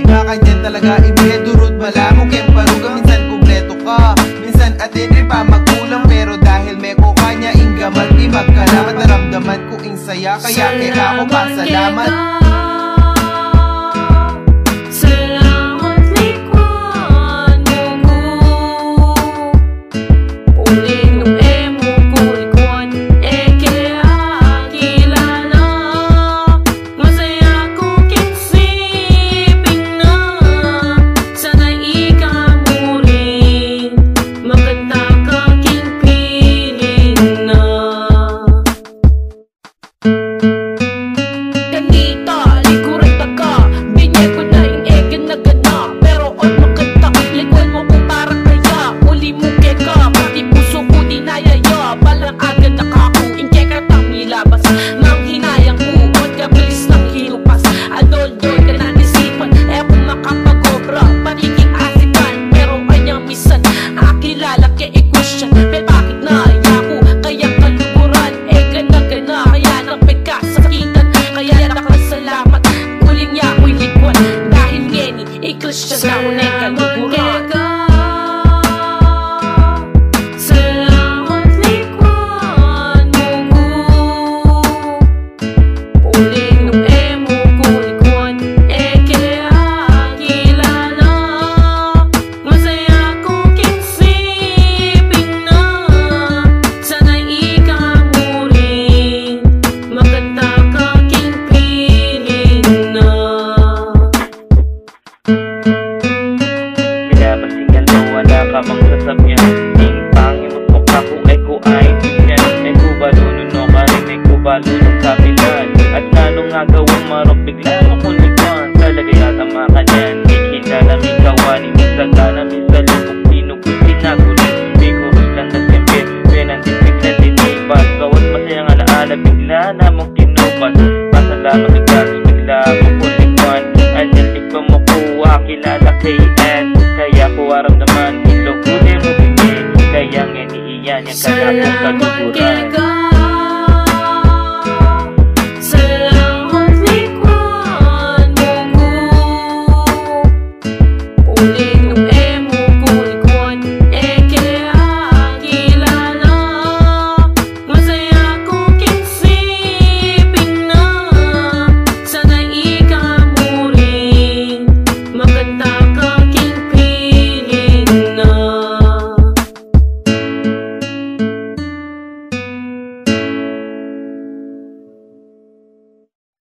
Kakanyan talaga ibe durot bala mo kem paruga. Minsan kumpleto ka, minsan atin rin pa magkulang. Pero dahil may ko kanya inggaman di magkalamat. Naramdaman ko ing saya kaya kaya ako pa salamat. Kamang sasabyan, ting pangimot mo ka kung ay ko ay tigyan. Ay ko balunod no karin, ay ko balunod sa bilan. At nano nga gawang marok bigla mo kulipan. Talaga yata makanyan, ikita namin kawan. Minsan ka namin sa lupok, pinugod pinagulit. Bigurus lang na simple, pinandit bigla dinipas. Gawat masayang alaala, bigla na mong kinupas. Pasalamat ang gagas, bigla mo kulipan. Alyantik pa mo kuha, kilala kay Ed. Kaya ko aram naman, ilog kunin mo bigay. Kaya nga niiyan yung kaya kong kaluguran.